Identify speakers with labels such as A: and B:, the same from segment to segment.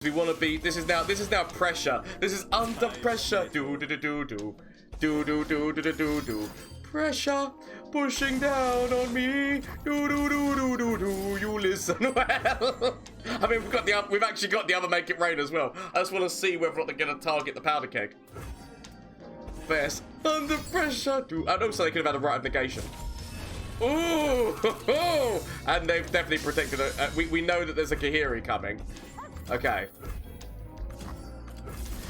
A: We want to be. This is now pressure. This is under pressure. Do do do do do do do do do do do. Pressure pushing down on me. Do do do do do do. You listen well. I mean, we've actually got the other make it rain as well. I just want to see whether or not they're going to target the powder keg. Yes, under pressure. And also they could have had a right of negation. Ooh, and they've definitely protected it. We know that there's a Kahiri coming. Okay.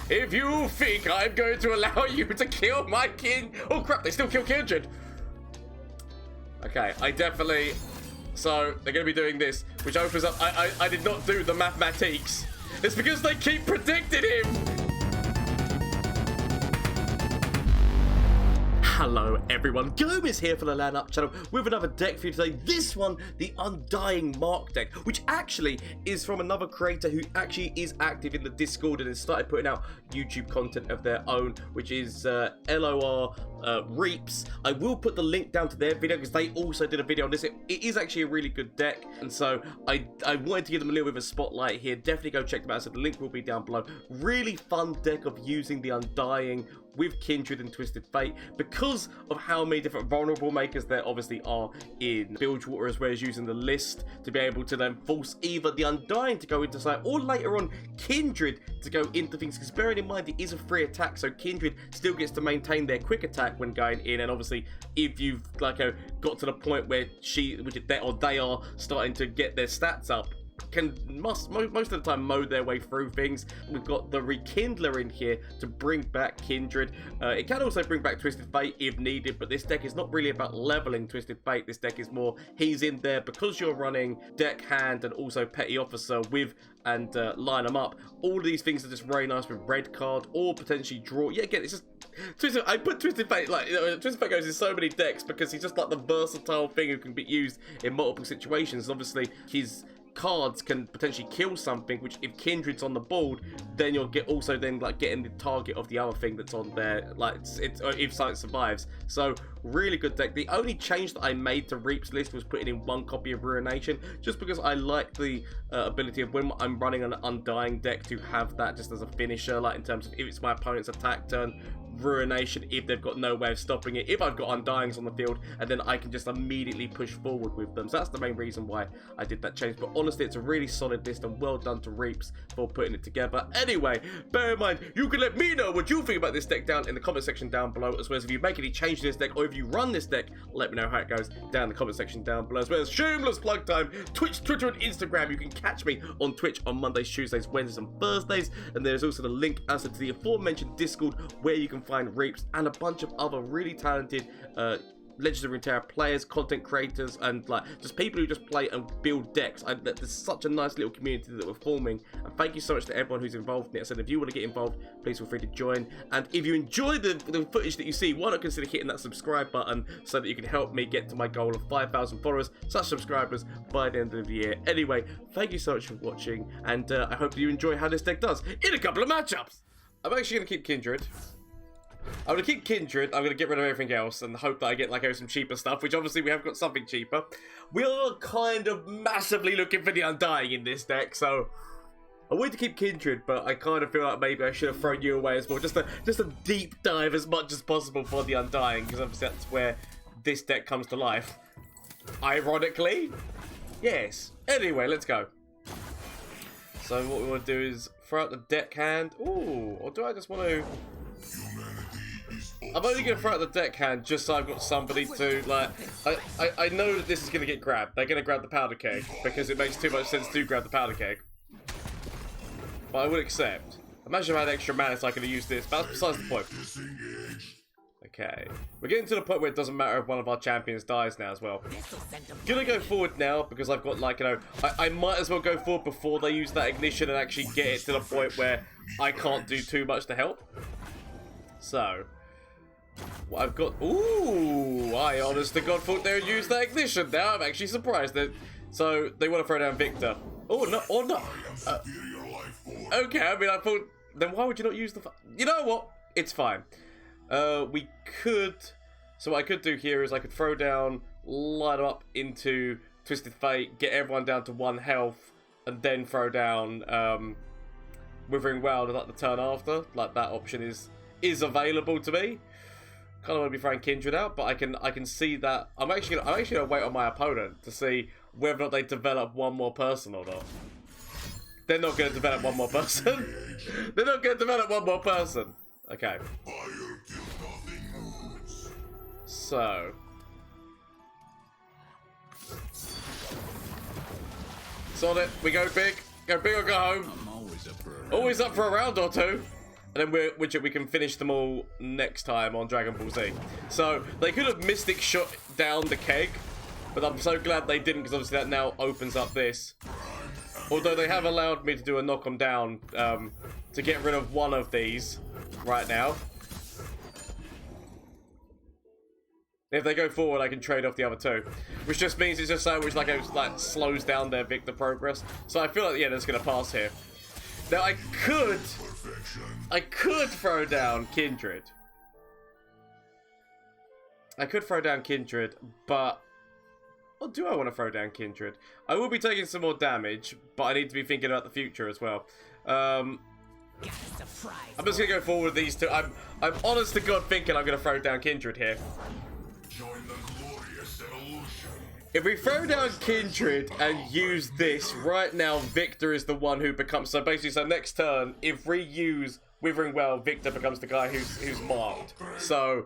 A: If you think I'm going to allow you to kill my king... Oh, crap, they still kill Kindred. Okay, I definitely... So, they're going to be doing this, which opens up... I did not do the mathematics. It's because they keep predicting him. Hello everyone, Gomez here for the LAN Up channel with another deck for you today. This one, the Undying Mark deck, which actually is from another creator who actually is active in the Discord and has started putting out YouTube content of their own, which is LoR Ireapz. I will put the link down to their video because they also did a video on this. It is actually a really good deck, and so I wanted to give them a little bit of a spotlight here. Definitely go check them out, so the link will be down below. Really fun deck of using the Undying with Kindred and Twisted Fate because of how many different vulnerable makers there obviously are in Bilgewater, as well as using the list to be able to then force either the Undying to go into side or later on Kindred to go into things, because bearing in mind it is a free attack, so Kindred still gets to maintain their quick attack when going in. And obviously if you've got to the point where they are starting to get their stats up, can most of the time mow their way through things. We've got the Rekindler in here to bring back Kindred. It can also bring back Twisted Fate if needed, but this deck is not really about leveling Twisted Fate. This deck is more, he's in there because you're running Deck Hand and also Petty Officer with and line them up. All of these things are just very nice with red card or potentially draw. Yeah, again, it's just Twisted. I put Twisted Fate, Twisted Fate goes in so many decks because he's just like the versatile thing who can be used in multiple situations. Obviously his cards can potentially kill something, which if Kindred's on the board, then you'll getting the target of the other thing that's on there, if something survives. So really good deck. The only change that I made to Reap's list was putting in one copy of Ruination, just because I like the ability of when I'm running an Undying deck to have that just as a finisher, like in terms of if it's my opponent's attack turn, Ruination if they've got no way of stopping it, if I've got Undyings on the field, and then I can just immediately push forward with them. So that's the main reason why I did that change. But honestly, it's a really solid list, and well done to Reapz for putting it together. Anyway, bear in mind, you can let me know what you think about this deck down in the comment section down below, as well as if you make any change to this deck or if you run this deck, let me know how it goes down in the comment section down below, as well as shameless plug time, Twitch, Twitter, and Instagram. You can catch me on Twitch on Mondays, Tuesdays, Wednesdays, and Thursdays, and there's also the link as to the aforementioned Discord where you can find Reapz and a bunch of other really talented Legends of Runeterra players, content creators, and just people who just play and build decks. There's such a nice little community that we're forming, and thank you so much to everyone who's involved in it. So if you want to get involved, please feel free to join. And if you enjoy the footage that you see, why not consider hitting that subscribe button so that you can help me get to my goal of 5,000 followers, such subscribers, by the end of the year. Anyway, thank you so much for watching, and I hope you enjoy how this deck does in a couple of matchups. I'm actually going to keep Kindred. I'm going to keep Kindred, I'm going to get rid of everything else and hope that I get some cheaper stuff, which obviously we have got something cheaper. We are kind of massively looking for the Undying in this deck, so I wanted to keep Kindred, but I kind of feel like maybe I should have thrown you away as well. Just a deep dive as much as possible for the Undying, because obviously that's where this deck comes to life. Ironically. Yes. Anyway, let's go. So what we want to do is throw out the Deck Hand. Ooh, or do I just want to... I'm only going to throw out the Deck Hand just so I've got somebody to, I know that this is going to get grabbed. They're going to grab the powder keg because it makes too much sense to grab the powder keg. But I would accept. Imagine if I had extra mana so I could have used this, but that's besides the point. Okay. We're getting to the point where it doesn't matter if one of our champions dies now as well. Gonna go forward now because I've got I might as well go forward before they use that ignition and actually get it to the point where I can't do too much to help. So... what I've got... Ooh! I honest to God thought they would use that ignition. Now I'm actually surprised. So, they want to throw down Victor. Oh, no. Oh, no. Okay, I mean, I thought... Then why would you not use the... You know what? It's fine. We could... So what I could do here is I could throw down, light them up into Twisted Fate, get everyone down to 1 health, and then throw down Withering Wild like the turn after. Like that option is available to me. Kind of want to be throwing Kindred out, but I can see that I'm actually gonna wait on my opponent to see whether or not they develop one more person or not. They're not going to develop one more person. They're not going to develop one more person. Okay. So. Solid. We go big. Go big or go home. Always up for a round or two. And then we can finish them all next time on Dragon Ball Z. So, they could have Mystic shot down the keg. But I'm so glad they didn't, because obviously that now opens up this. Although they have allowed me to do a knock 'em down to get rid of one of these right now. If they go forward, I can trade off the other two, which just means it's just so much like it slows down their Victor progress. So I feel like yeah, that's gonna pass here. Now I could throw down Kindred. I could throw down Kindred, but. Or do I want to throw down Kindred? I will be taking some more damage, but I need to be thinking about the future as well. I'm just going to go forward with these two. I'm honest to God thinking I'm going to throw down Kindred here.
B: Join the glorious evolution.
A: If we throw down Kindred and use this, right now Victor is the one who becomes... So basically, so next turn, if we use Withering Well, Victor becomes the guy who's marked. So...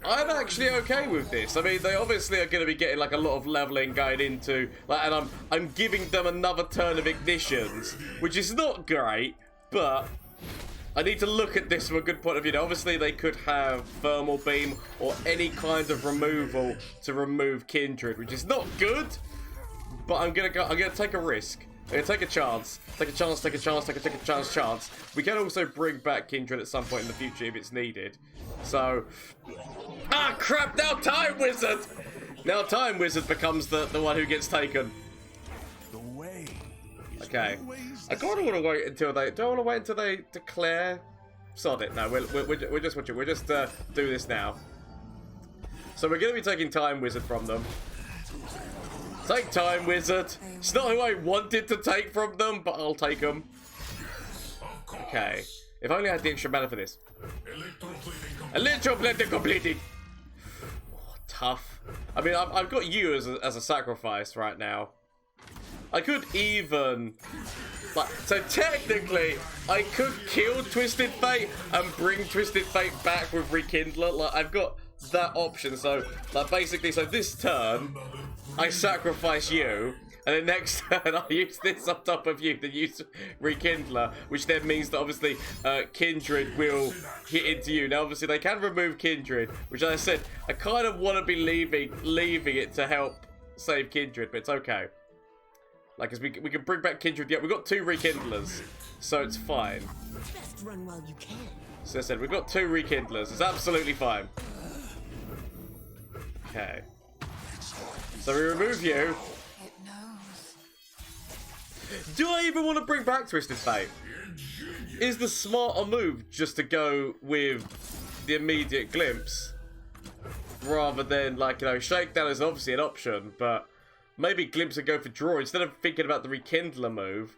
A: I'm actually okay with this. I mean, they obviously are going to be getting like a lot of leveling going into, like, and I'm giving them another turn of ignitions, which is not great, but I need to look at this from a good point of view. Now, obviously, they could have thermal beam or any kind of removal to remove Kindred, which is not good. But I'm gonna take a risk. I'm gonna take a chance. Take a chance. Take a chance. Take a chance. We can also bring back Kindred at some point in the future if it's needed. So, ah, crap! Now Time Wizard. Now Time Wizard becomes the one who gets taken. Okay. I kind of want to wait until they. Do I want to wait until they declare? Sod it. No, we're just watching. We'll just do this now. So we're going to be taking Time Wizard from them. Take Time Wizard. It's not who I wanted to take from them, but I'll take them. Okay. If only I had the extra mana for this. Electroplating completed. Oh, tough. I mean, I've got you as a sacrifice right now. I could even... Like, so technically, I could kill Twisted Fate and bring Twisted Fate back with Rekindler. Like, I've got that option. So, like, basically, so this turn, I sacrifice you. And then next turn, I'll use this on top of you to use Rekindler, which then means that obviously Kindred will hit into you. Now, obviously, they can remove Kindred, which, as I said, I kind of want to be leaving it to help save Kindred, but it's okay. Like, as we can bring back Kindred. Yeah, we've got 2 Rekindlers, so it's fine.
C: Best run while you can.
A: So I said, we've got 2 Rekindlers. It's absolutely fine. Okay. So we remove you. Do I even want to bring back Twisted Fate? Is the smarter move just to go with the immediate glimpse? Rather than, like, you know, Shakedown is obviously an option, but maybe Glimpse would go for draw. Instead of thinking about the Rekindler move,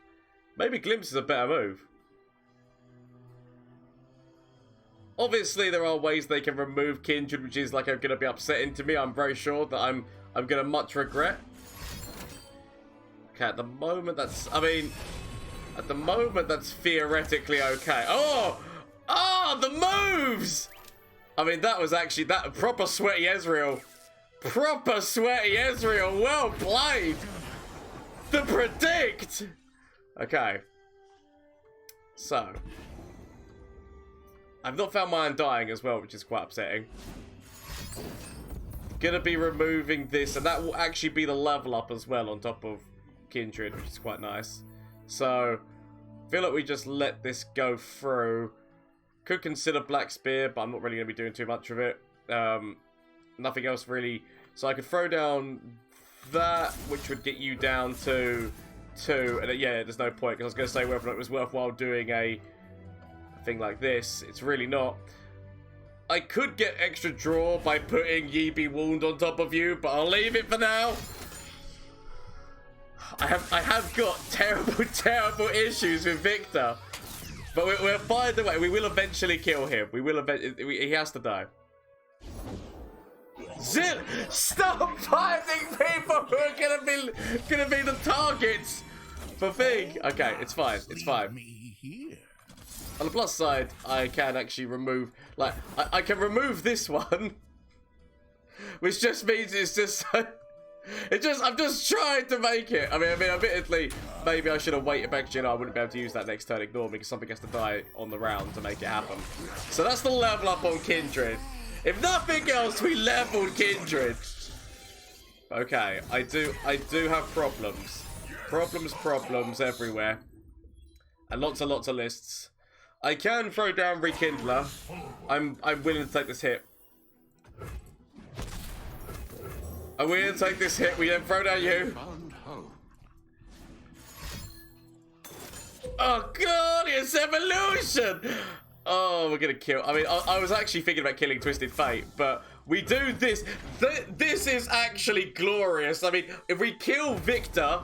A: maybe Glimpse is a better move. Obviously, there are ways they can remove Kindred, which is, like, going to be upsetting to me. I'm very sure that I'm going to much regret. Okay, at the moment that's, I mean, at the moment that's theoretically okay. Oh, the moves! I mean, that was actually, that proper sweaty Ezreal. Proper sweaty Ezreal, well played! The predict! Okay. So. I've not found my Undying as well, which is quite upsetting. Gonna be removing this, and that will actually be the level up as well on top of Kindred, which is quite nice. So, I feel like we just let this go through. Could consider Black Spear, but I'm not really going to be doing too much of it. Nothing else really. So I could throw down that, which would get you down to 2. And yeah, there's no point, because I was going to say whether or not it was worthwhile doing a thing like this. It's really not. I could get extra draw by putting Ye Be Wound on top of you, but I'll leave it for now. I have got terrible issues with Victor. But we're by the way, we will eventually kill him. We will eventually. He has to die. Zil, stop finding people who are gonna be the targets for thing. Okay, it's fine. It's fine. On the plus side, I can actually remove, like, I can remove this one, which just means it's just. I'm just trying to make it. I mean, admittedly, maybe I should have waited back. You know, I wouldn't be able to use that next turn. Ignore me, because something has to die on the round to make it happen. So that's the level up on Kindred. If nothing else, we leveled Kindred. Okay, I do have problems. Problems everywhere, and lots of lists. I can throw down Rekindler. I'm willing to take this hit. I'm willing to take this hit. We then throw down you. Oh god, it's evolution! Oh, we're gonna kill. I mean, I was actually thinking about killing Twisted Fate, but we do this. This is actually glorious. I mean, if we kill Victor,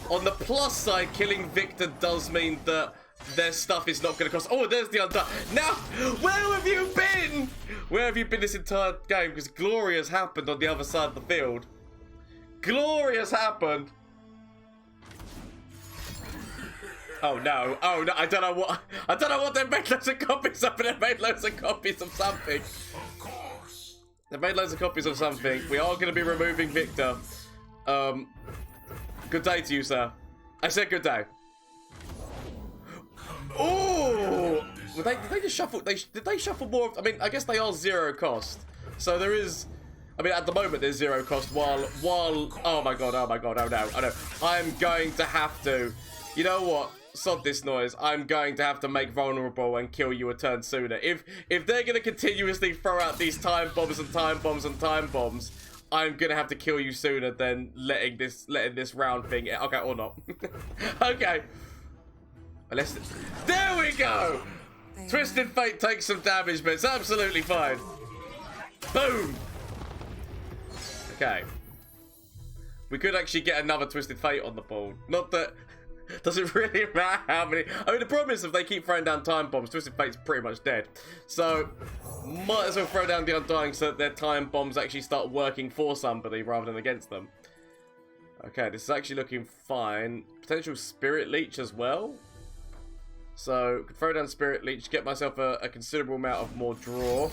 A: on the plus side, killing Victor does mean that their stuff is not gonna cost. Oh, there's the Undying. Now, where have you been? Where have you been this entire game? Because Glory has happened on the other side of the field. Glory has happened. Oh no, I don't know what they made loads of copies of, but they made loads of copies of something.
B: Of course.
A: They made loads of copies of something. We are going to be removing Victor. Good day to you, sir. I said good day. Oh! Did they just shuffle? Did they shuffle more? I mean, I guess they are 0 cost. So there is. I mean, at the moment there's 0 cost. While oh my god, oh no. I'm going to have to. You know what? Sod this noise. I'm going to have to make vulnerable and kill you a turn sooner. If they're going to continuously throw out these time bombs and time bombs and time bombs, I'm going to have to kill you sooner than letting this round thing. Okay, or not. Okay. There we go. Twisted Fate takes some damage, but it's absolutely fine. Boom. Okay. We could actually get another Twisted Fate on the board. Not that. Does it really matter how many? I mean, the problem is if they keep throwing down time bombs, Twisted Fate's pretty much dead. So, might as well throw down the Undying so that their time bombs actually start working for somebody rather than against them. Okay, this is actually looking fine. Potential Spirit Leech as well. So, could throw down Spirit Leech, get myself a considerable amount of more draw.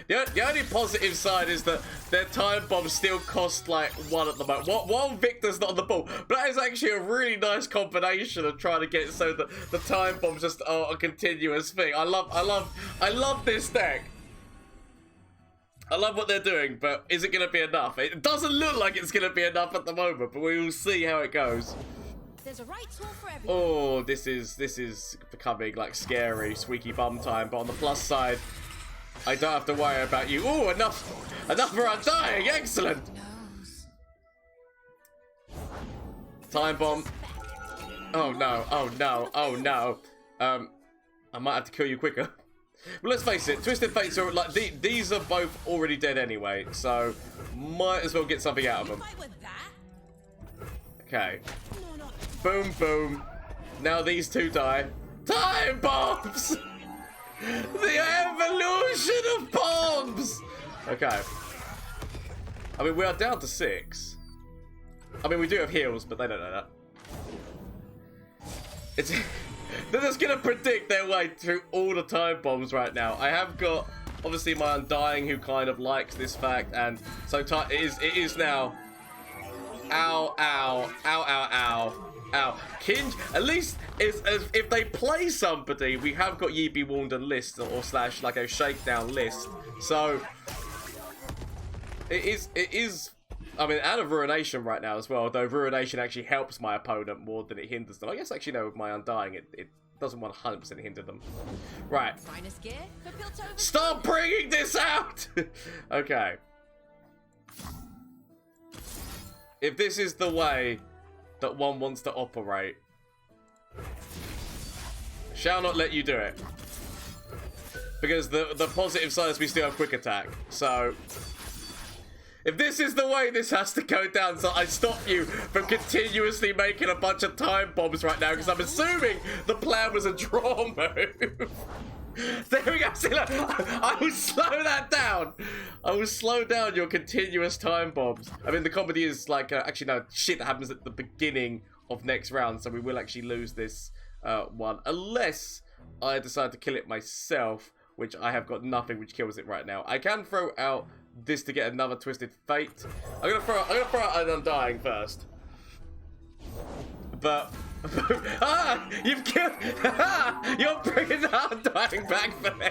A: The only positive side is that their time bombs still cost like 1 at the moment. While Victor's not on the ball, but that is actually a really nice combination of trying to get so that the time bombs just are a continuous thing. I love this deck. I love what they're doing, but is it going to be enough? It doesn't look like it's going to be enough at the moment, but we will see how it goes.
C: There's a right tool for everyone.
A: Oh, this is becoming like scary, squeaky bum time. But on the plus side, I don't have to worry about you. Oh, enough for Undying. Excellent. Time bomb. Oh no. I might have to kill you quicker. But let's face it, Twisted Fates are like these are both already dead anyway, so might as well get something out of them. Okay. Boom, boom. Now these two die. Time bombs! The evolution of bombs! Okay. I mean, we are down to 6. I mean, we do have heals, but they don't know that. They're just gonna predict their way through all the time bombs right now. I have got, obviously, my Undying who kind of likes this fact, and so it is now. Ow, ow, ow, ow, ow. Ow. At least if they play somebody, we have got Ye Be Warned and list or slash like a shakedown list. So it is I mean, out of Ruination right now as well, though Ruination actually helps my opponent more than it hinders them. I guess actually no, with my Undying it doesn't 100% hinder them. Right. Stop bringing this out! Okay. If this is the way that one wants to operate, shall not let you do it. Because the positive side is we still have quick attack. So If this is the way this has to go down, so I stop you from continuously making a bunch of time bombs right now, because I'm assuming the plan was a draw move. There we go. See, look, I will slow that down. I will slow down your continuous time bombs. I mean, the comedy is like, actually, no, shit that happens at the beginning of next round, so we will actually lose this one. Unless I decide to kill it myself, which I have got nothing which kills it right now. I can throw out this to get another Twisted Fate. I'm gonna throw out an Undying first. But you've killed. You're bringing the Undying back for me.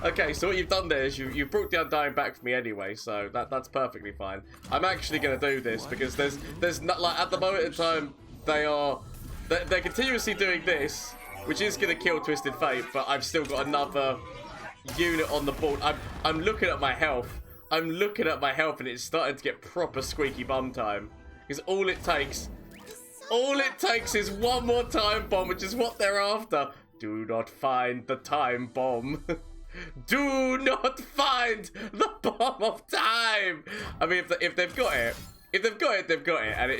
A: Okay, so what you've done there is you've brought the Undying back for me anyway, so that's perfectly fine. I'm actually gonna do this because there's not, like, at the moment in time they're continuously doing this, which is gonna kill Twisted Fate, but I've still got another unit on the board. I'm looking at my health. I'm looking at my health, and it's starting to get proper squeaky bum time. Because all it takes is one more time bomb, which is what they're after. Do not find the time bomb. Do not find the bomb of time. I mean, if they've got it, they've got it, and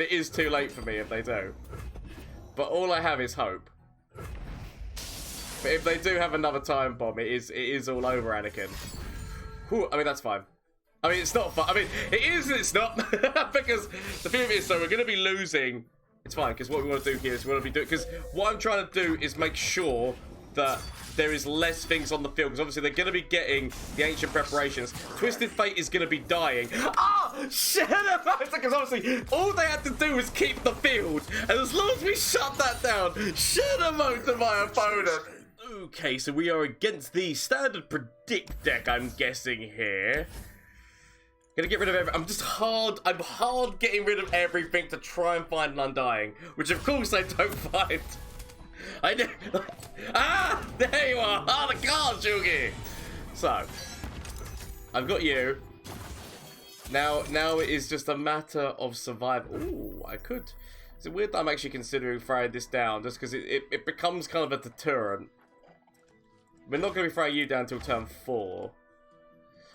A: it is too late for me if they do. But all I have is hope. But if they do have another time bomb, it is all over, Anakin. Whew, I mean, that's fine. I mean, it's not fun. I mean, it is and it's not. Because the thing is, so we're going to be losing. It's fine, because what we want to do here is we want to be doing... Because what I'm trying to do is make sure that there is less things on the field. Because obviously they're going to be getting the ancient preparations. Twisted Fate is going to be dying. Oh, shut up! Because obviously all they had to do was keep the field. And as long as we shut that down, shut them out to my opponent. Okay, so we are against the standard predict deck, I'm guessing here. Gonna get rid of everything. I'm hard getting rid of everything to try and find an Undying, which of course I don't find. I do. Ah, there you are. Ah, the card, Shugi. So, I've got you. Now it is just a matter of survival. Ooh, I could. Is it weird that I'm actually considering throwing this down just because it becomes kind of a deterrent? We're not going to be throwing you down until turn 4.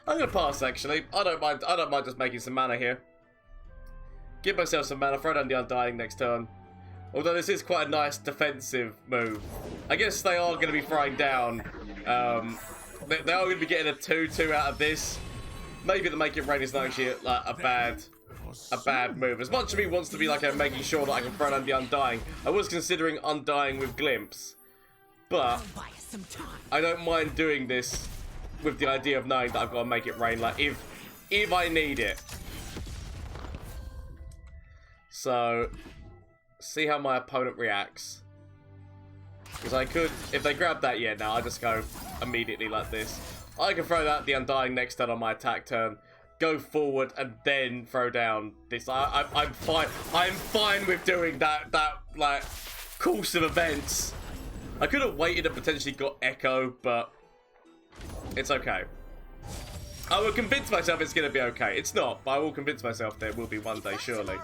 A: I'm going to pass, actually. I don't mind just making some mana here. Give myself some mana, throw down the Undying next turn. Although this is quite a nice defensive move. I guess they are going to be throwing down. They are going to be getting a 2-2 out of this. Maybe the Make It Rain is not actually like a bad move. As much as me wants to be like making sure that I can throw down the Undying, I was considering Undying with Glimpse. But I don't mind doing this with the idea of knowing that I've got to Make It Rain, like if I need it. So, see how my opponent reacts. Because I could, if they grab that, yeah, now I just go immediately like this. I can throw out the Undying next turn on my attack turn, go forward, and then throw down this. I'm fine. I'm fine with doing that like course of events. I could have waited and potentially got Ekko, but it's okay. I will convince myself it's going to be okay. It's not, but I will convince myself there will be one day, surely.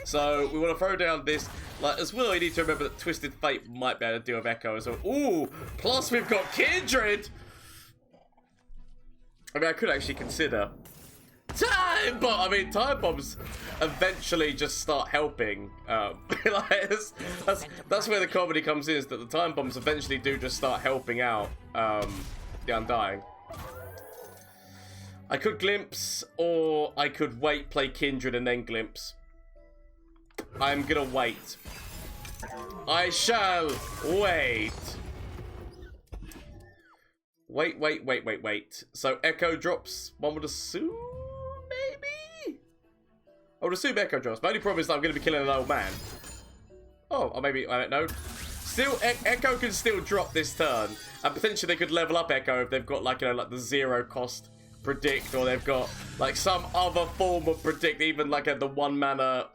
A: So, we want to throw down this. Like, as well, you need to remember that Twisted Fate might be able to deal with Ekko as well. Ooh, plus we've got Kindred! I mean, I could actually consider Time Bomb! I mean, Time Bombs eventually just start helping. Like, that's where the comedy comes in, is that the Time Bombs eventually do just start helping out the Undying. I could Glimpse, or I could wait, play Kindred, and then Glimpse. I'm gonna wait. I shall wait. Wait. So Ekko drops, one would assume, maybe? I would assume Ekko drops. My only problem is that I'm going to be killing an old man. Oh, or maybe, I don't know. Still, Ekko can still drop this turn. And potentially they could level up Ekko if they've got, like, you know, like the 0 cost predict, or they've got, like, some other form of predict, even like the 1 mana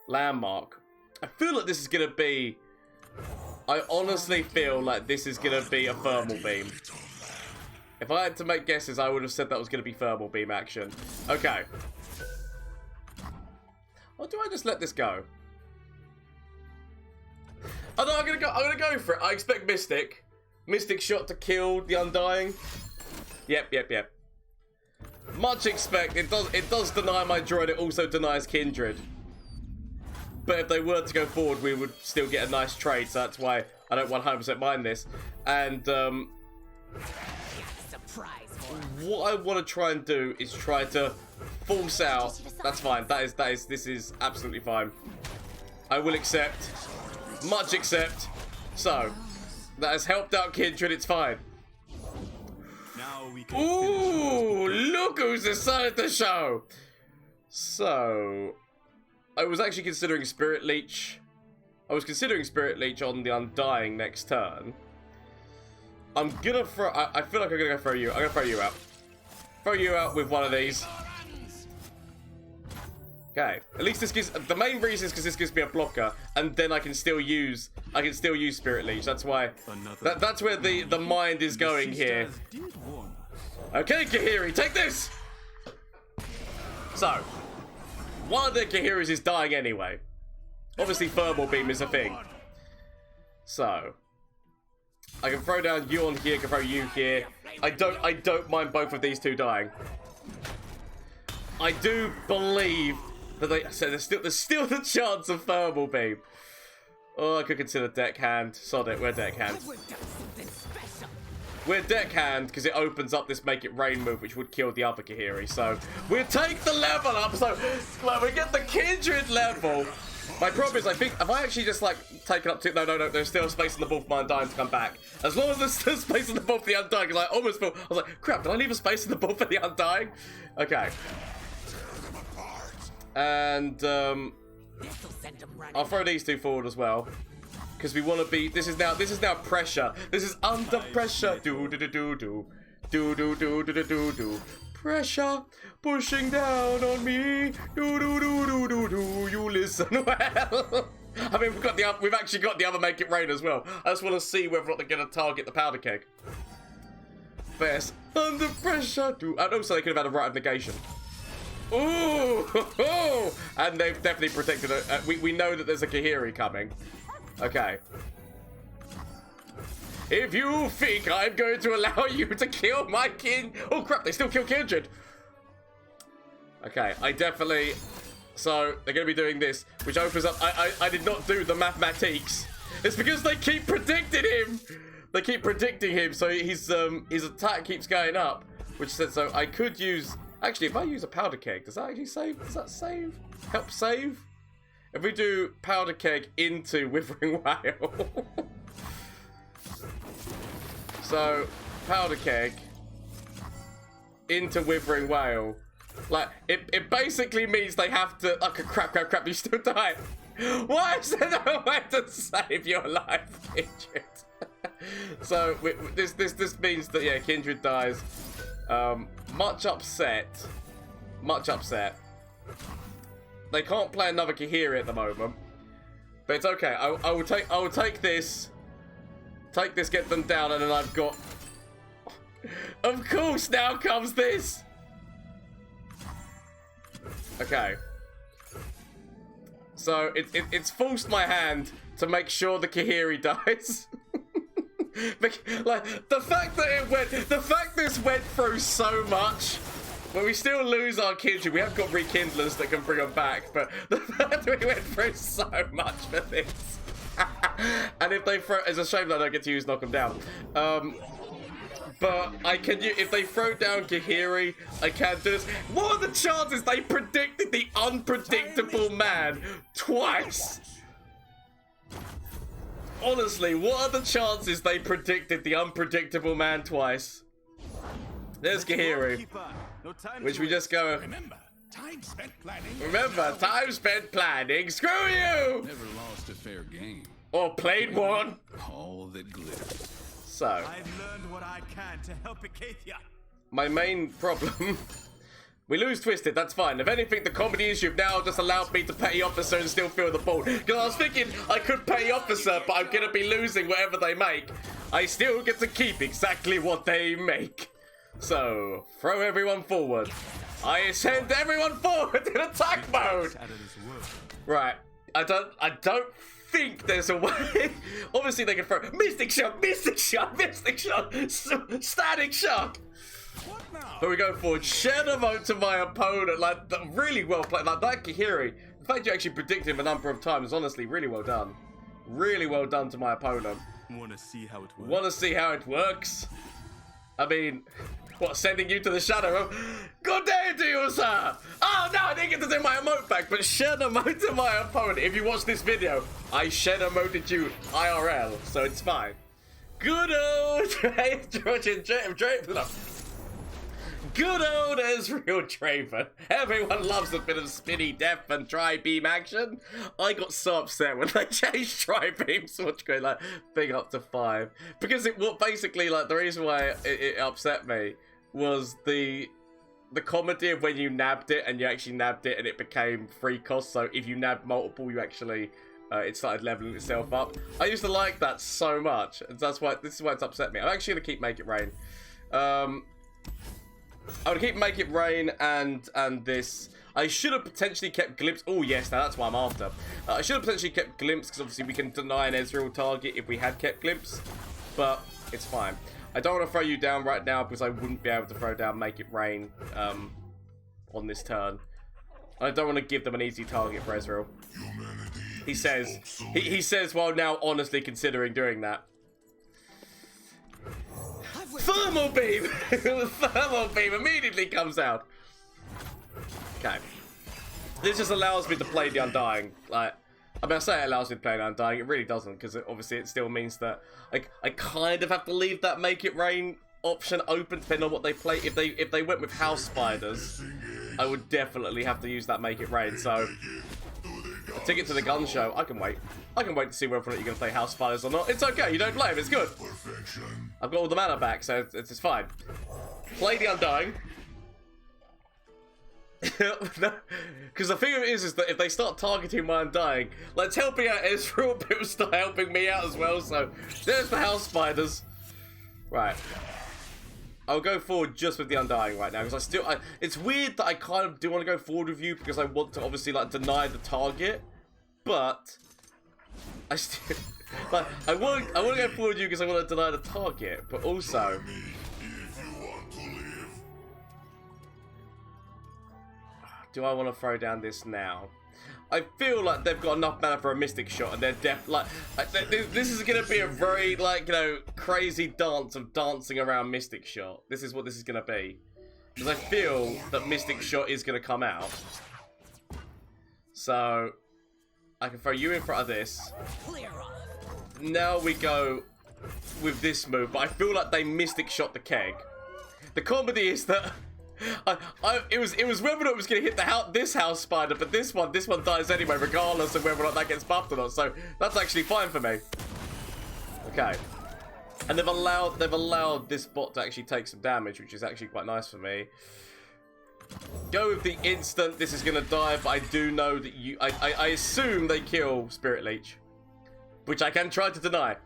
A: landmark. I feel like this is going to be... I honestly feel like this is going to be a thermal beam. If I had to make guesses, I would have said that was going to be thermal beam action. Okay. Or do I just let this go? Oh no, I'm gonna go for it. I expect Mystic. Mystic shot to kill the Undying. Yep. Much expect. It does deny my draw, and it also denies Kindred. But if they were to go forward, we would still get a nice trade, so that's why I don't 100% mind this. And what I want to try and do is try to force out. That's fine. This is absolutely fine. I will accept. Much accept. So that has helped out Kindred. It's fine. Ooh, look who's decided to show. So I was actually considering Spirit Leech. I was considering Spirit Leech on the Undying next turn. I'm gonna throw. I feel like I'm gonna go throw you. I'm gonna throw you out. Throw you out with one of these. Okay. At least this gives. The main reason is because this gives me a blocker, and then I can still use. Spirit Leech. That's why. That's where the mind is going here. Okay, Kahiri, take this. So, one of the Kahiris is dying anyway. Obviously, Thermal Beam is a thing. So, I can throw down you on here, I can throw you here. I don't mind both of these two dying. I do believe that so there's still the chance of Thermal Beam. Oh, I could consider Deckhand. Sod it, we're Deckhand. We're Deckhand because it opens up this Make It Rain move, which would kill the other Kahiri. So, we'll take the level up. So, we get the Kindred level. My problem is, I think, have I actually just, like, taken up to... No, there's still space in the ball for my Undying to come back. As long as there's still space in the ball for the Undying, because I almost feel... I was like, crap, did I leave a space in the ball for the Undying? Okay. And, I'll throw these two forward as well. Because we want to be... This is now pressure. This is under pressure. Do. Pressure pushing down on me. Do. You listen well. I mean, we've actually got the other Make It Rain as well. I just want to see whether or not they're going to target the powder keg. Best under pressure. And also they could have had a right of negation. Ooh, and they've definitely protected it. We know that there's a Kahiri coming. Okay. If you think I'm going to allow you to kill my king... Oh, crap, they still kill Kindred. Okay, I definitely... So, they're going to be doing this, which opens up... I did not do the mathematics. It's because they keep predicting him. They keep predicting him, so his attack keeps going up. Which says, so I could use... Actually, if I use a powder keg, does that actually save? Does that save? Help save? If we do powder keg into Withering Whale. So, powder keg into Withering Whale. Like, it basically means they have to... Oh, crap, you still die. Why is there no way to save your life, Kindred? So, this means that, yeah, Kindred dies. Much upset. They can't play another Kahiri at the moment, but it's okay. I will take this. Take this, get them down, and then I've got. Of course, now comes this. Okay. So it's forced my hand to make sure the Kahiri dies. Like the fact this went through so much, but we still lose our Kindred. We have got rekindlers that can bring them back, but the fact that we went through so much for this, and if they throw, it's a shame that I don't get to use knock them down. But I can use, if they throw down Kahiri, I can do this. What are the chances they predicted the unpredictable man twice? Honestly, what are the chances they predicted the unpredictable man twice? There's Kahiri, which we just go.
B: Remember, time spent planning.
A: Remember, time spent planning. Screw you!
D: Never lost a fair game.
A: Or played one.
D: All that glitters.
A: So,
E: I've learned what I can to help Acacia.
A: my main problem. We lose Twisted, that's fine. If anything, the comedy is you've now just allowed me to petty officer and still feel the ball. Because I was thinking I could petty officer, but I'm going to be losing whatever they make. I still get to keep exactly what they make. So, throw everyone forward. I send everyone forward in attack mode. Right, I don't think there's a way. Obviously they can throw Mystic Shock, Static Shock.
B: What now?
A: But we go forward. Shadow mode to my opponent. Like, really well played. Like, that Kahiri, the fact you actually predicted him a number of times, honestly, really well done. Really well done to my opponent.
E: Wanna see how it works?
A: Want to see how it works? I mean, what, sending you to the shadow? Good day to you, sir! Oh, no, I didn't get to do my emote back, but shadow mode to my opponent. If you watch this video, I shadow moded you IRL, so it's fine. Good old Draven. Good old Ezreal Draven. Everyone loves a bit of spinny death and tri-beam action. I got so upset when they changed tri-beam, so much going like thing up to 5. Because it was basically like the reason why it upset me was the comedy of when you nabbed it and you actually nabbed it and it became free cost. So if you nabbed multiple, you actually it started leveling itself up. I used to like that so much, and that's why this is why it's upset me. I'm actually gonna keep Make It Rain. I would keep Make It Rain and this. I should have potentially kept Glimpse. Oh yes, now that's what I'm after. I should have potentially kept Glimpse because obviously we can deny an Ezreal target if we had kept Glimpse, but it's fine. I don't want to throw you down right now because I wouldn't be able to throw down Make It Rain on this turn. I don't want to give them an easy target for Ezreal. He says, he says while now honestly considering doing that. Thermal beam! Thermal beam immediately comes out. Okay. This just allows me to play the Undying. Like, I mean, I say it allows me to play the Undying. It really doesn't, because obviously it still means that I kind of have to leave that Make It Rain option open depending on what they play. If they went with House Spiders, I would definitely have to use that Make It Rain. So, a ticket to the gun show. I can wait. I can wait to see whether or not you're going to play House Spiders or not. It's okay. You don't play them. It's good. I've got all the mana back, so it's fine. Play the Undying. Because the thing of it is that if they start targeting my Undying, like, it's helping out Ezreal, but it will start helping me out as well, so there's the House Spiders. Right. I'll go forward just with the Undying right now, because it's weird that I kind of do want to go forward with you, because I want to obviously, like, deny the target, but I still... Like, I want to go forward with you because I want to deny the target, but also... Do I want to throw down this now? I feel like they've got enough mana for a Mystic Shot, and they're this is going to be a very, like, you know, crazy dance of dancing around Mystic Shot. This is what this is going to be. Because I feel that Mystic Shot is going to come out. So, I can throw you in front of this. Now we go with this move, but I feel like they Mystic Shot the keg. The comedy is that it was whether or not it was going to hit this House Spider, but this one dies anyway, regardless of whether or not that gets buffed or not. So that's actually fine for me. Okay, and they've allowed this bot to actually take some damage, which is actually quite nice for me. Go with the instant. This is going to die, but I do know that I assume they kill Spirit Leech, which I can try to deny.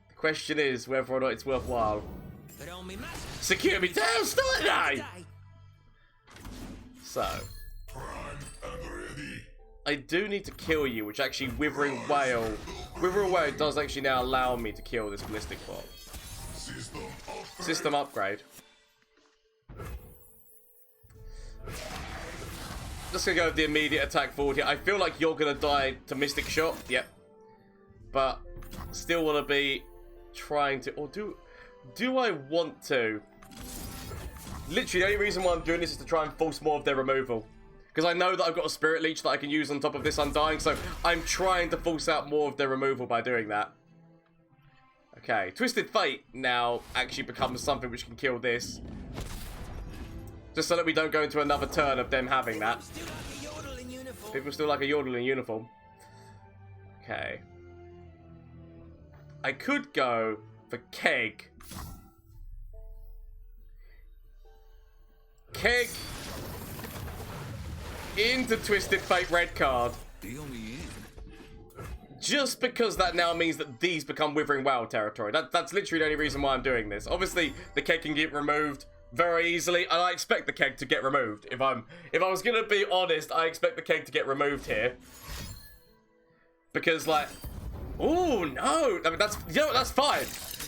A: The question is whether or not it's worthwhile. Secure me down, starting I! So, I do need to kill you, which actually Withering Whale does actually now allow me to kill this Ballistic Bot. System upgrade. Just gonna go with the immediate attack forward here. I feel like you're gonna die to Mystic Shot, yep. But still wanna be trying to, or do I want to? Literally, the only reason why I'm doing this is to try and force more of their removal. Because I know that I've got a Spirit Leech that I can use on top of this Undying, so I'm trying to force out more of their removal by doing that. Okay, Twisted Fate now actually becomes something which can kill this. Just so that we don't go into another turn of them having that. People still like a Yordle in uniform. Okay. I could go for Keg. Keg into Twisted Fate red card.
D: Deal me in.
A: Just because that now means that these become Withering Whale territory. That's literally the only reason why I'm doing this. Obviously, the Keg can get removed very easily, and I expect the Keg to get removed. If I was gonna be honest, I expect the Keg to get removed here. Because, like, oh no, I mean, that's fine.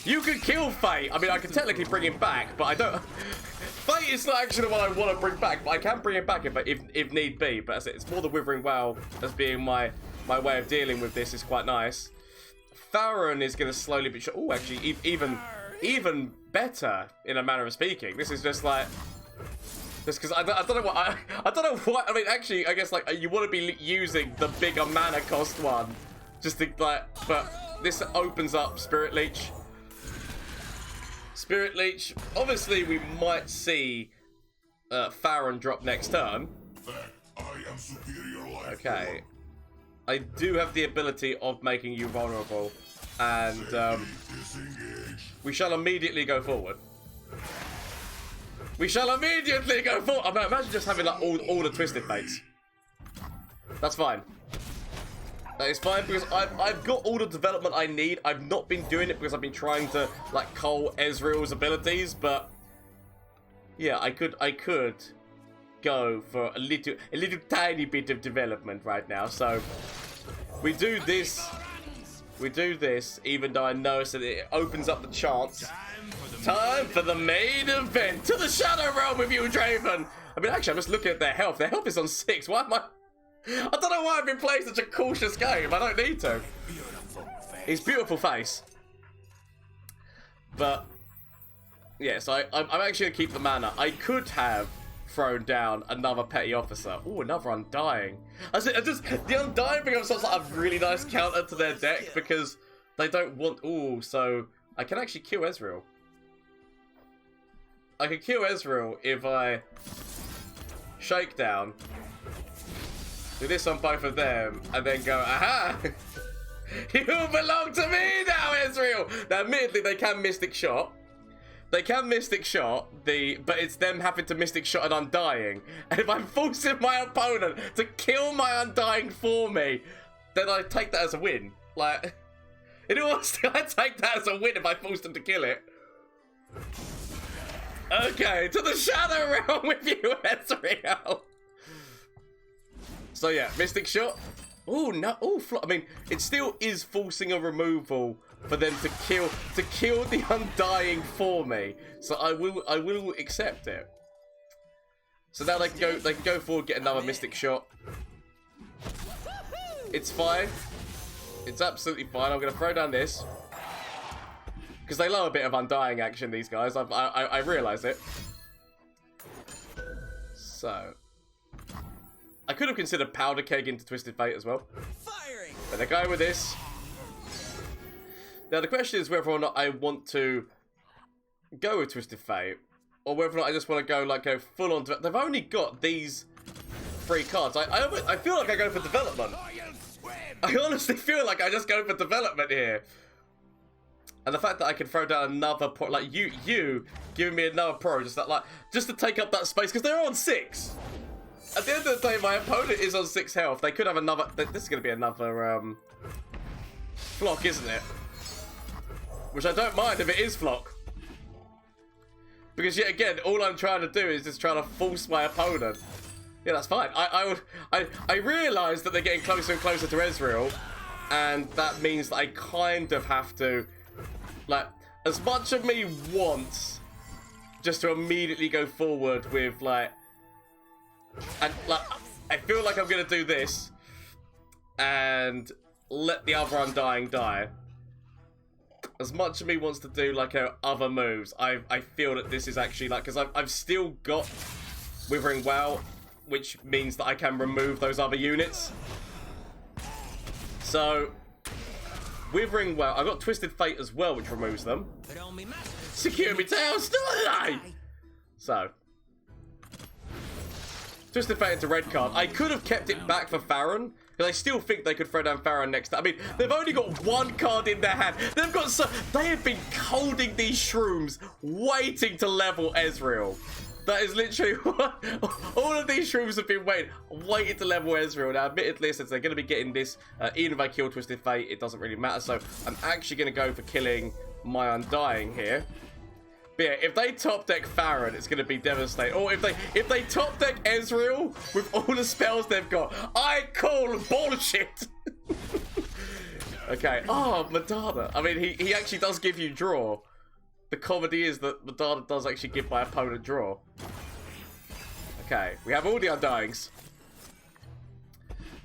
A: You could kill Fate. I mean, I could technically bring him back, but I don't... Fate is not actually the one I want to bring back, but I can bring him back if need be. But it's more the Withering Well as being my way of dealing with this is quite nice. Farron is going to slowly be... Oh, actually, even better in a manner of speaking. This is just like... Just because I don't know what... I don't know what... I mean, actually, I guess, like, you want to be using the bigger mana cost one. Just to, like... But this opens up Spirit Leech. Spirit Leech. Obviously, we might see Farron drop next turn. Okay. I do have the ability of making you vulnerable. And we shall immediately go forward. We shall immediately go forward. I mean, imagine just having like all the Twisted Fates. That's fine. That is fine because I've got all the development I need. I've not been doing it because I've been trying to like cull Ezreal's abilities, but yeah, I could go for a little tiny bit of development right now. So we do this, even though I know that it opens up the chance. Time for the main event. To the Shadow Realm with you, Draven. I mean, actually, I'm just looking at their health. Their health is on 6. Why am I don't know why I've been playing such a cautious game. I don't need to. His beautiful face. But yeah, so I'm actually gonna keep the mana. I could have thrown down another petty officer. Oh, another Undying. The Undying becomes like a really nice counter to their deck because they don't want. Oh, so I can actually kill Ezreal. I can kill Ezreal if I shake down, do this on both of them, and then go, aha! You belong to me now, Ezreal! Now, admittedly, they can Mystic Shot. They can Mystic Shot, but it's them having to Mystic Shot an Undying. And if I'm forcing my opponent to kill my Undying for me, then I take that as a win. Like, in all honesty, I take that as a win if I force them to kill it. Okay, to the Shadow Realm with you, Ezreal. So yeah, Mystic Shot. Oh no! Oh, I mean, it still is forcing a removal for them to kill the Undying for me. So I will accept it. So now they can go forward, get another Mystic Shot. It's fine. It's absolutely fine. I'm gonna throw down this. Because they love a bit of Undying action, these guys. I realise it. So I could have considered Powder Keg into Twisted Fate as well. Firing. But they're going with this. Now the question is whether or not I want to go with Twisted Fate, or whether or not I just want to go full on. They've only got these 3 cards. I feel like I go for development. I honestly feel like I just go for development here. And the fact that I can throw down another pro, like you giving me another pro, just to take up that space, because they're on 6. At the end of the day, my opponent is on 6 health. They could have another. This is going to be another flock, isn't it? Which I don't mind if it is flock, because yet again, all I'm trying to do is just trying to force my opponent. Yeah, that's fine. I realise that they're getting closer and closer to Ezreal, and that means that I kind of have to. Like, as much of me wants just to immediately go forward with, like, and, like, I feel like I'm going to do this and let the other Undying die. As much of me wants to do, like, other moves, I feel that this is actually, like, because I've still got Withering Well, which means that I can remove those other units. So Withering Well, I've got Twisted Fate as well, which removes them. Secure me tail, still alive! So Twisted Fate into red card. I could have kept it back for Farron, because I still think they could throw down Farron next. I mean, they've only got 1 card in their hand. They have been holding these shrooms, waiting to level Ezreal. That is literally what all of these shrooms have been waiting to level Ezreal. Now, admittedly, since they're going to be getting this, even if I kill Twisted Fate, it doesn't really matter. So I'm actually going to go for killing my Undying here. But yeah, if they top deck Farron, it's going to be devastating. Or if they top deck Ezreal with all the spells they've got, I call bullshit. Okay. Oh, Madonna. I mean, he actually does give you draw. The comedy is that Madonna does actually give my opponent draw. Okay, we have all the Undyings.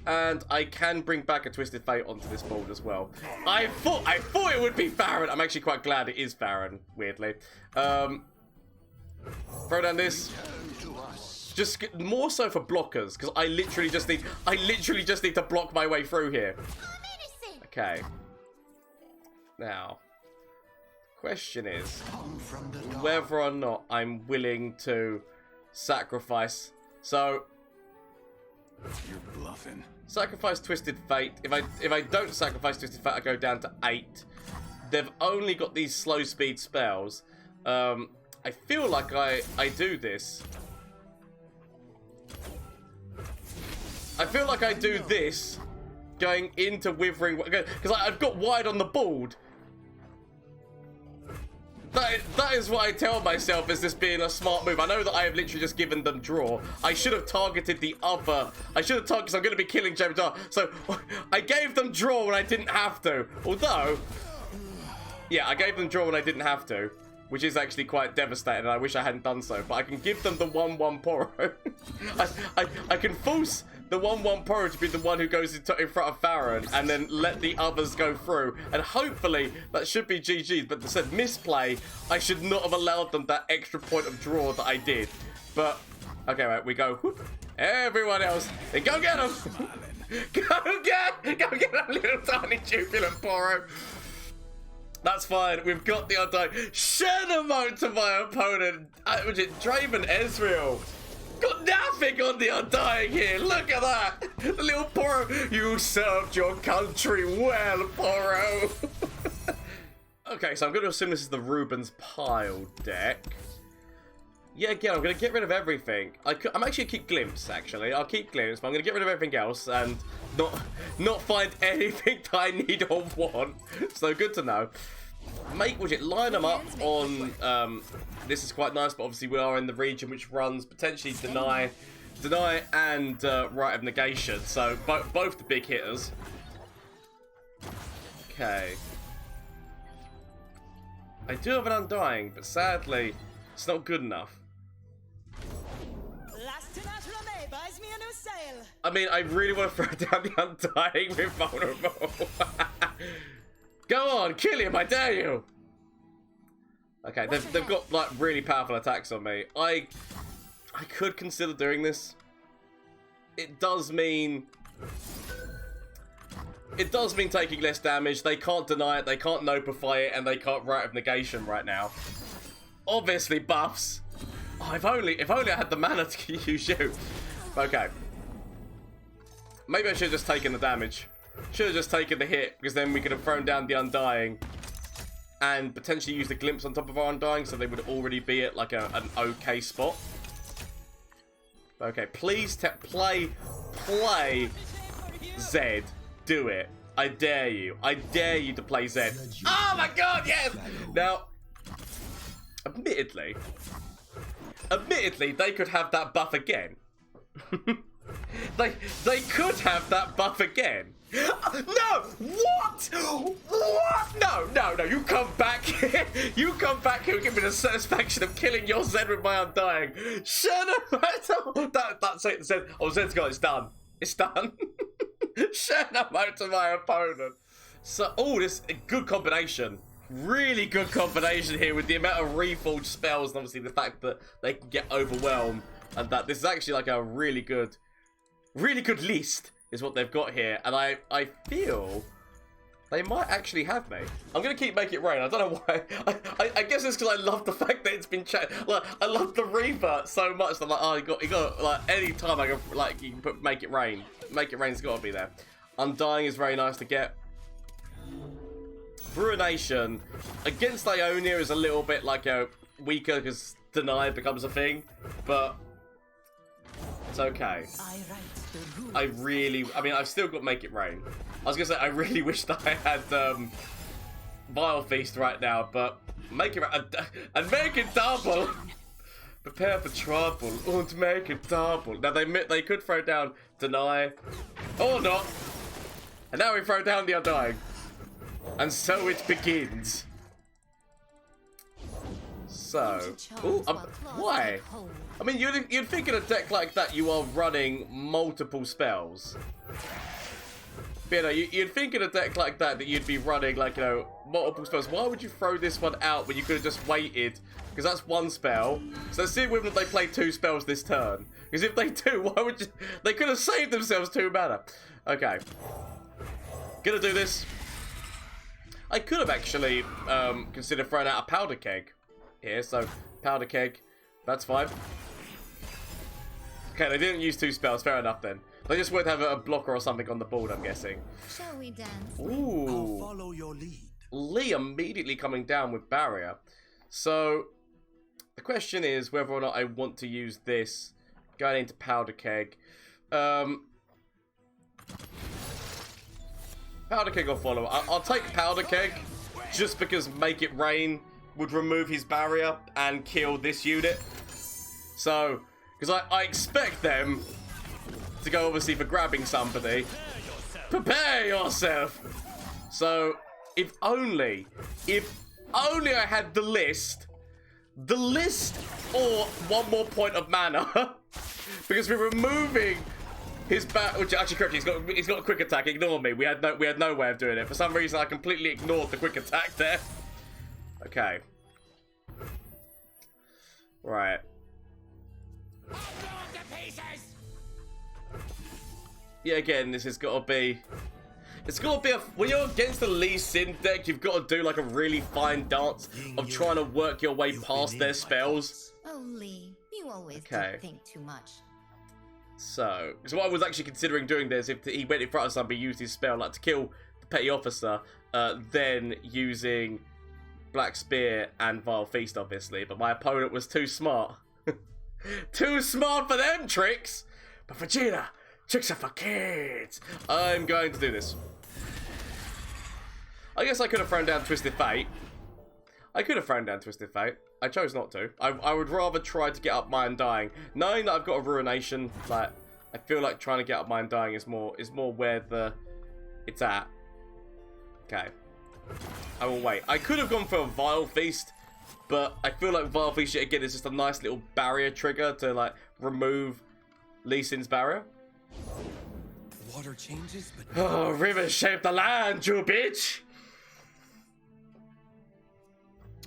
A: And I can bring back a Twisted Fate onto this board as well. I thought it would be Farron. I'm actually quite glad it is Farron, weirdly. Throw down this. Just more so for blockers, because I literally just need to block my way through here. Okay. Now, question is whether or not I'm willing to sacrifice. So,
D: You're bluffing.
A: Sacrifice Twisted Fate. If I don't sacrifice Twisted Fate, I go down to 8. They've only got these slow speed spells. I feel like I do this. I feel like I do this going into Withering, because I've got wide on the board. That is what I tell myself as this being a smart move. I know that I have literally just given them draw. I should have targeted the other. I should have targeted, because I'm going to be killing James Dar. So I gave them draw when I didn't have to. Although, yeah, I gave them draw when I didn't have to, which is actually quite devastating, and I wish I hadn't done so. But I can give them the 1-1 Poro. I can force the 1-1 Poro to be the one who goes in front of Farron, and then let the others go through. And hopefully, that should be GG's. But they said misplay. I should not have allowed them that extra point of draw that I did. But, okay, right, we go. Whoop. Everyone else, then go get them. Go get that little tiny jubilant Poro. That's fine. We've got the Undying. Share them out to my opponent. Was it Draven Ezreal? Got nothing on the Undying here. Look at that. The little Poro. You served your country well, Poro. Okay, so I'm going to assume this is the Rubens Pile deck. Yeah, again, I'm going to get rid of everything. I'm actually going to keep Glimpse, actually. I'll keep Glimpse, but I'm going to get rid of everything else and not find anything that I need or want. So, good to know. Line them up on, this is quite nice, but obviously we are in the region which runs potentially Deny and Rite of Negation. So, both the big hitters. Okay. I do have an Undying, but sadly, it's not good enough. I mean, I really want to throw down the Undying with Vulnerable. Go on, kill him, I dare you! Okay, they've got, like, really powerful attacks on me. I could consider doing this. It does mean taking less damage. They can't deny it, they can't notify it, and they can't Rite of Negation right now. Obviously, buffs. Oh, if only I had the mana to use you. Okay. Maybe I should have just taken the damage. Should have just taken the hit, because then we could have thrown down the Undying and potentially used the Glimpse on top of our Undying, so they would already be at like an okay spot. Okay, please play Zed. Do it. I dare you. I dare you to play Zed. Oh my god, yes! Now, admittedly, they could have that buff again. They could have that buff again. No! What? What? No, you come back here. You come back here and give me the satisfaction of killing your Zed with my Undying. Shut up! That's it. Zed. Oh, Zed's got it. It's done. It's done. Shut up out to my opponent. So, oh, this is a good combination. Really good combination here with the amount of reforged spells and obviously the fact that they can get overwhelmed, and that this is actually like a really good list is what they've got here, and I feel they might actually have me. I'm gonna keep Make It Rain. I don't know why. I guess it's because I love the fact that it's been like, I love the revert so much that I'm like, oh, you got like any time I can, like, you can put Make It Rain. Make It Rain's got to be there. Undying is very nice to get. Ruination against Ionia is a little bit like a weaker because Deny becomes a thing, but it's okay. I mean, I've still got Make It Rain. I was gonna say I really wish that I had Vile Feast right now, but Make It Rain and make it double. Prepare for trouble and make it double. Now they could throw down Deny or not, and now we throw down the Undying. And so it begins. So, ooh, why? I mean, you'd think in a deck like that you are running multiple spells. But, you know, you'd think in a deck like that you'd be running, like, you know, multiple spells. Why would you throw this one out when you could have just waited? Because that's one spell. So let's see if they play 2 spells this turn. Because if they do, why would you... They could have saved themselves 2 mana. Okay. Gonna do this. I could have actually considered throwing out a powder keg here. So, powder keg. That's fine. Okay, they didn't use 2 spells. Fair enough then. They just would have a blocker or something on the board, I'm guessing.
C: Shall we dance?
A: Ooh.
E: I'll follow your lead.
A: Lee immediately coming down with barrier. So, the question is whether or not I want to use this going into powder keg. Powder keg or follow. I'll take powder keg just because make it rain would remove his barrier and kill this unit. So, because I expect them to go obviously for grabbing somebody. Prepare yourself. So, if only I had the list or one more point of mana, because we're removing his bat, which actually correct, he's got a quick attack. Ignore me. We had no way of doing it. For some reason, I completely ignored the quick attack there. Okay. Right. Yeah, again, this has got to be... It's got to be when you're against the Lee Sin deck, you've got to do like a really fine dance of trying to work your way past their spells.
C: Oh, Lee, you always
A: Okay.
C: do think too much.
A: So what I was actually considering doing this, if he went in front of somebody, used his spell, like to kill the petty officer, then using Black Spear and Vile Feast, obviously. But my opponent was too smart. Too smart for them tricks! But Vegeta, tricks are for kids! I'm going to do this. I guess I could have thrown down Twisted Fate. I chose not to. I would rather try to get up my Undying. Knowing that I've got a Ruination, like, I feel like trying to get up my Undying is more where it's at. Okay. I will wait. I could have gone for a Vile Feast, but I feel like Vile Feast, again, is just a nice little barrier trigger to, like, remove Lee Sin's barrier.
E: Water changes, but
A: Oh, rivers shape the land, you bitch!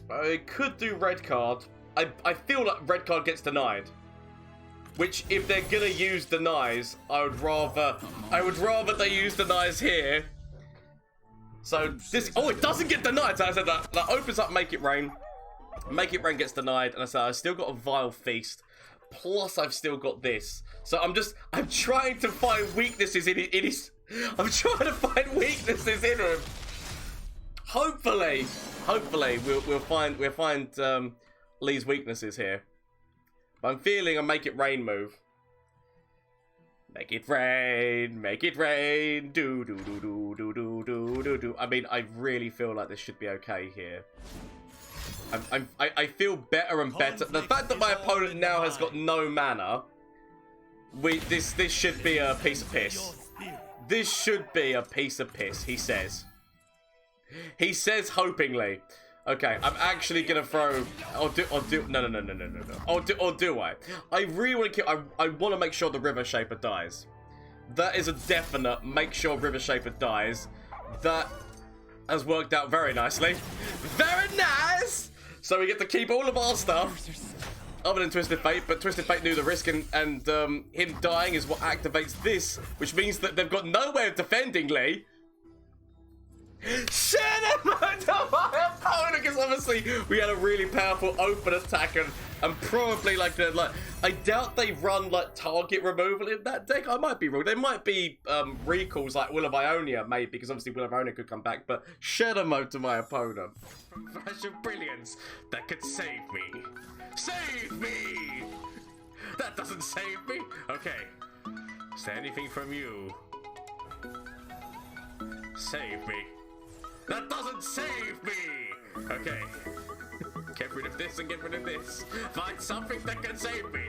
A: I could do red card. I feel like red card gets denied. Which, if they're gonna use denies, I would rather they use denies here. So this, oh, it doesn't get denied. So I said that opens up Make It Rain. Make It Rain gets denied, and I said I still got a Vile Feast. Plus, I've still got this. So I'm trying to find weaknesses in his. I'm trying to find weaknesses in him. Hopefully, we'll find Lee's weaknesses here. But I'm feeling a Make It Rain move. Make it rain, do do do do do do do do do. I mean, I really feel like this should be okay here. I feel better and better. The fact that my opponent now has got no mana, this should be a piece of piss. This should be a piece of piss, he says. He says hopingly. Okay, I'm actually gonna throw. No. Or do I? I really want to kill. I want to make sure the River Shaper dies. That is a definite. Make sure River Shaper dies. That has worked out very nicely. Very nice. So we get to keep all of our stuff, other than Twisted Fate. But Twisted Fate knew the risk, and him dying is what activates this, which means that they've got no way of defending Lee. Shut up to my opponent, because obviously we had a really powerful open attack and probably like I doubt they run like target removal in that deck. I might be wrong. There might be recalls like Will of Ionia maybe, because obviously Will of Ionia could come back, but Shadow Mode to my opponent. Flash of brilliance that could save me. Save me! That doesn't save me. Okay. Is there anything from you? Save me. That doesn't save me! Okay. Get rid of this and get rid of this. Find something that can save me.